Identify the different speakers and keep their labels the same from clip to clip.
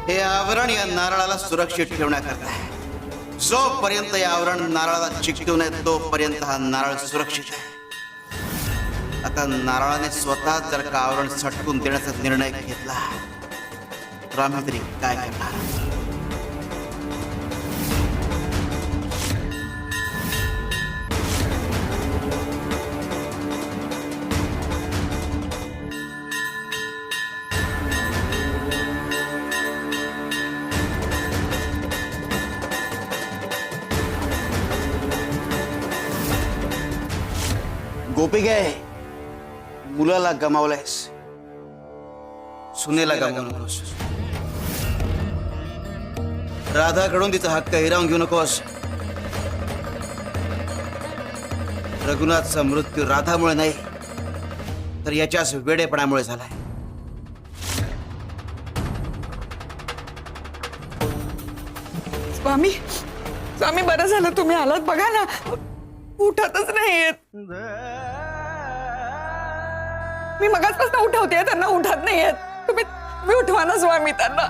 Speaker 1: हे आवरण या नारळाला सुरक्षित ठेवण्याकरता आहे. जोपर्यंत हे आवरण नारळाला चिकटू नये तोपर्यंत हा नारळ सुरक्षित आहे. आता नारळाने स्वतः जर का आवरण सटकून देण्याचा निर्णय घेतला तर आम्ही तरी काय करणार? गोपिके, मुलाला गमावलंयस, सुनेला गमावू नकोस. राधाकडून तिचा हक्क हिरावून घेऊ नकोस. रघुनाथचा मृत्यू राधामुळे नाही तर याच्याच वेडेपणामुळे झालाय.
Speaker 2: स्वामी, स्वामी, बरं झालं तुम्ही आलात. बघा ना, उठतच नाहीयेत. मी मगाचपासून उठवते, त्यांना उठत नाहीयेत. तुम्ही उठवा ना स्वामी त्यांना.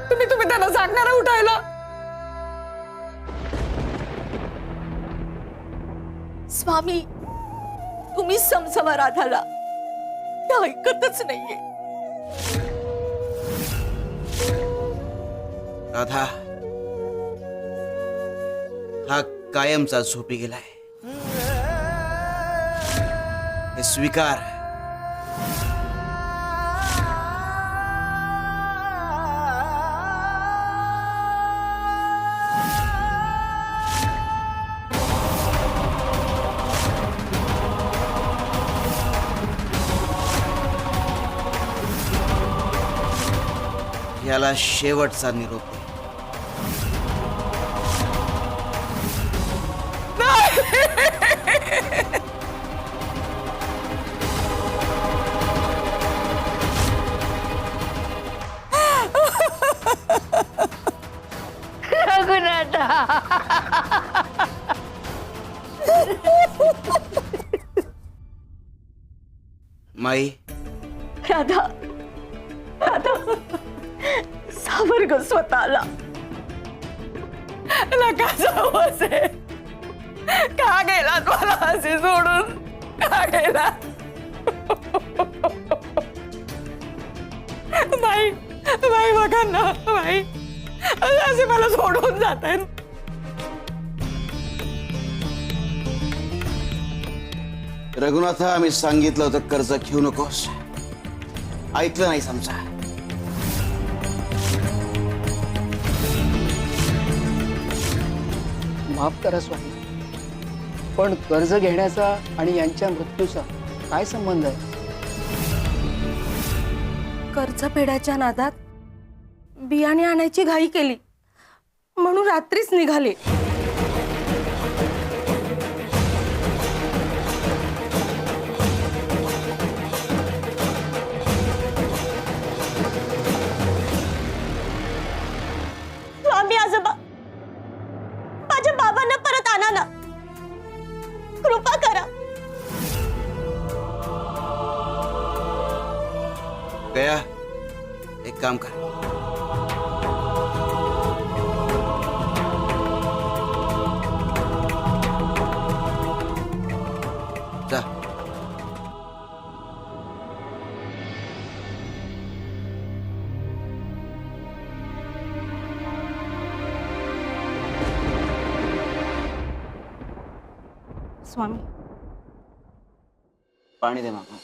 Speaker 2: तुम्ही त्यांना सांगणार उठायला.
Speaker 3: स्वामी, तुम्ही समजवा राधाला. ते ऐकतच नाहीये.
Speaker 1: राधा हा कायमचा झोपी गेलाय. हे स्वीकार. याला शेवटचा निरोप दे. माई,
Speaker 3: राधा, राधा, सावर ग स्वतःला.
Speaker 2: नका जाऊ असे. का गेलात मला असे सोडून? का गेला? बाई, बाई, बघा ना बाई, असे मला सोडून जात आहेत.
Speaker 1: रघुनाथा, आम्ही सांगितलं होतं कर्ज घेऊ नकोस. ऐकलं नाही समजा.
Speaker 4: माफ करा स्वामी, पण कर्ज घेण्याचा आणि यांच्या मृत्यूचा काय संबंध आहे?
Speaker 3: कर्ज फेडायच्या नादात बियाणे आणायची घाई केली म्हणून रात्रीच निघाले. स्वामी आजोबा, माझ्या बाबांना परत आणा ना. कृपा करा.
Speaker 1: गया, एक काम कर. जा.
Speaker 3: स्वामी,
Speaker 1: पाणी दे मामा.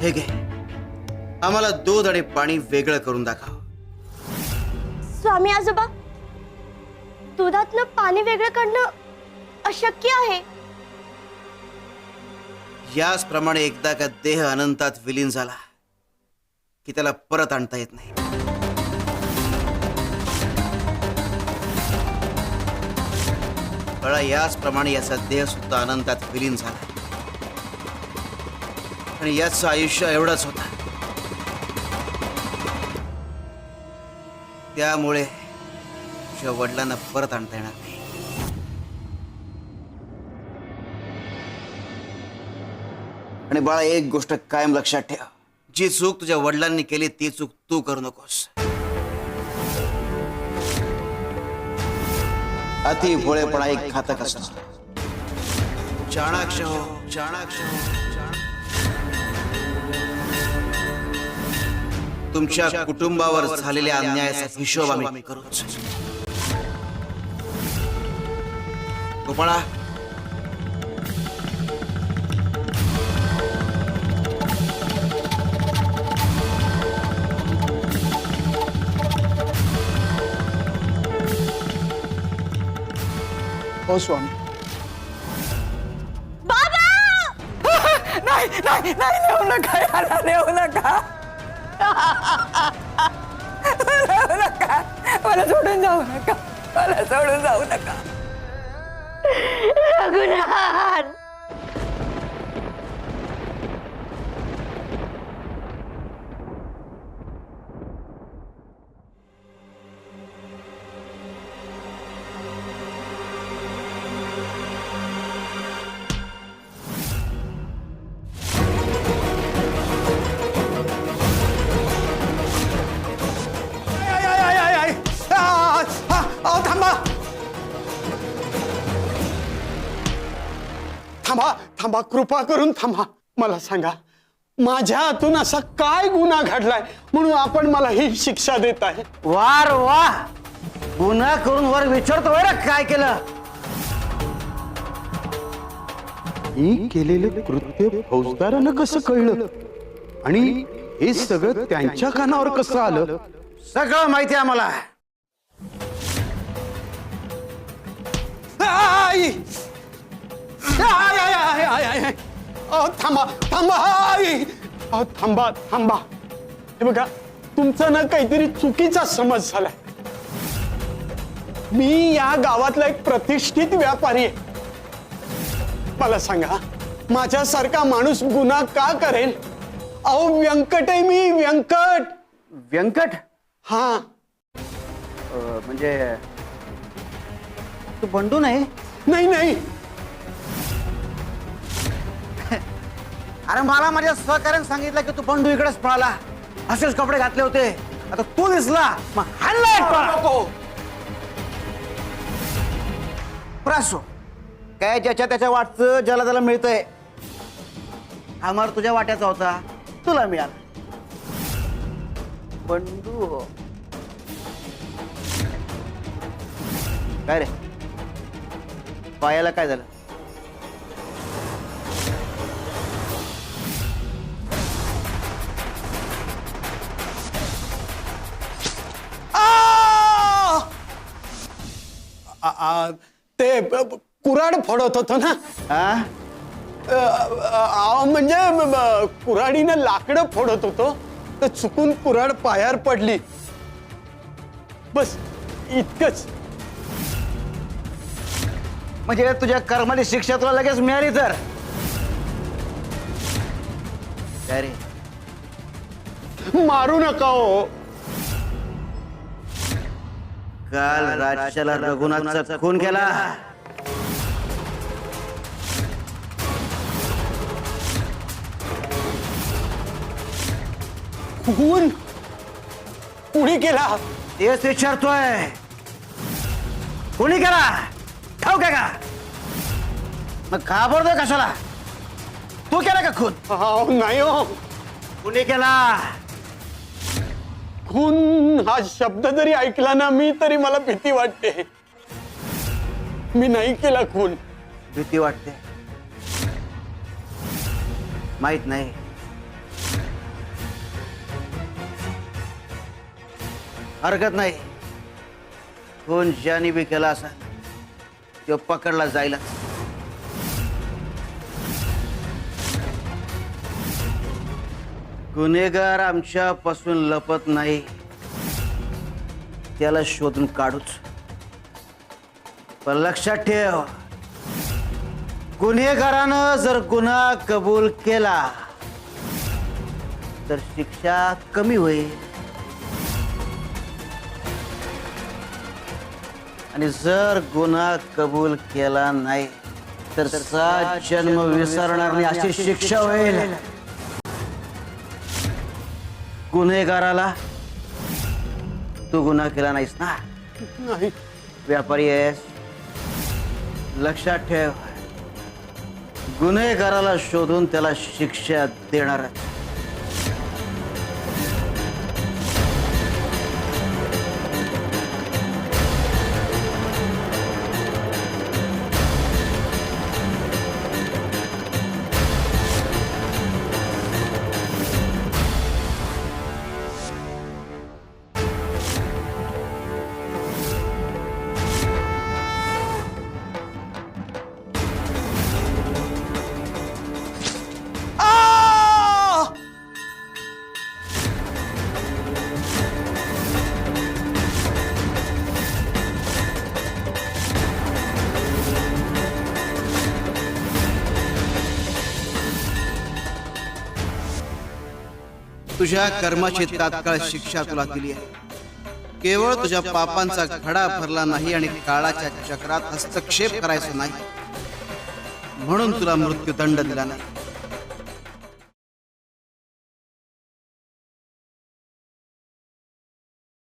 Speaker 1: हे घे, आम्हाला दूध आणि पाणी वेगळं करून दाखव.
Speaker 3: स्वामी आजोबा,
Speaker 5: दुधातनं पाणी वेगळं काढणं अशक्य आहे.
Speaker 1: याचप्रमाणे एकदा का देह अनंतात विलीन झाला की त्याला परत आणता येत नाही. कळा, याचप्रमाणे याचा देह सुद्धा अनंतात विलीन झाला आणि याचं आयुष्य एवढंच होतं. त्यामुळे तुझ्या वडिलांना परत आणता येणार नाही. आणि बाळा, एक गोष्ट कायम लक्षात ठेव, जी चूक तुझ्या वडिलांनी केली ती चूक तू करू नकोस. अति भोळेपणा एक घातक असतो. चाणाक्ष हो, चाणाक्ष हो. तुमच्या कुटुंबावर झालेल्या अन्यायाचा हिशोब आम्ही करूच. गोपाळा,
Speaker 4: हो स्वामी.
Speaker 2: नाही नाही नाही, नेऊ नका याला, नेऊ नका. नेऊ नका, मला सोडून जाऊ नका, मला सोडून जाऊ नका.
Speaker 5: रघुनाथ,
Speaker 6: थांबा थांबा थांबा, कृपा करून थांबा. मला सांगा, माझ्या हातून असा काय गुन्हा घडलाय म्हणून आपण मला ही शिक्षा देत आहे?
Speaker 1: वार वा, गुन्हा करून वर विचारतोय ना काय केलं.
Speaker 6: ही केलेलं कृत्य फौजदारानं कसं कळलं आणि हे सगळं त्यांच्या कानावर कसं आलं?
Speaker 1: सगळं माहिती आहे आम्हाला.
Speaker 6: आई! आय, आय, आय, आय, आय, आय. थांबा थांबा, आई! थांबा थांबा. हे बघा, तुमचा ना काहीतरी चुकीचा समज झालाय. मी या गावातला एक प्रतिष्ठित व्यापारी आहे. मला सांगा, माझ्यासारखा माणूस गुन्हा का करेल? अहो, व्यंकट आहे मी, व्यंकट.
Speaker 1: व्यंकट?
Speaker 6: हा,
Speaker 1: म्हणजे तू बंडू नाही?
Speaker 6: नाही नाही,
Speaker 1: अरे मला माझ्या सहकार्याने सांगितलं की तू बंडू इकडेच पळाला, असेच कपडे घातले होते. आता तू दिसला मग हाणला एक पळा. प्रासो काय, ज्याच्या त्याच्या वाटचं ज्याला त्याला मिळतंय. आम्हाला तुझ्या वाट्याचा होता, तुला मिळाला. बंडू काय रे, पायाला काय झालं?
Speaker 6: ते कुऱ्हाड फोडत होतो ना.
Speaker 1: हा?
Speaker 6: म्हणजे कुऱ्हाडीनं लाकडं फोडत होतो तर चुकून कुऱ्हाड पायावर पडली, बस इतकंच.
Speaker 1: म्हणजे तुझ्या कर्माची शिक्षा तुला लगेच मिळाली तर काय रे?
Speaker 6: मारू नका हो.
Speaker 1: काल राजाला रघुनाथचा खून केला.
Speaker 6: खून कुणी केला?
Speaker 1: तेच विचारतोय, कोणी केला? ठाऊक आहे का? मग घाबरतोय कशाला? तू केला का खून?
Speaker 6: नाही हो.
Speaker 1: कुणी केला?
Speaker 6: खून हा शब्द जरी ऐकला ना मी, तरी मला भीती वाटते. मी नाही केला खून.
Speaker 1: भीती वाटते? माहित नाही. हरकत नाही, खून ज्याने बी केला असा तो पकडला जायला. गुन्हेगार आमच्यापासून लपत नाही, त्याला शोधून काढूच. पण लक्षात ठेव, गुन्हेगारानं जर गुन्हा कबूल केला तर शिक्षा कमी होईल, आणि जर गुन्हा कबूल केला नाही तर 7 जन्म विसरणार नाही अशी शिक्षा होईल. गुन्हेगाराला तू गुन्हा केला नाहीस ना,
Speaker 6: नाही.
Speaker 1: व्यापारी आहेस. लक्षात ठेव, गुन्हेगाराला शोधून त्याला शिक्षा देणार. तुझ्या कर्माची तात्काळ शिक्षा तुला दिली आहे. केवळ तुझ्या पापांचा घडा भरला नाही आणि काळाच्या चक्रात हस्तक्षेप करायचा नाही म्हणून तुला मृत्यूदंड दिला नाही.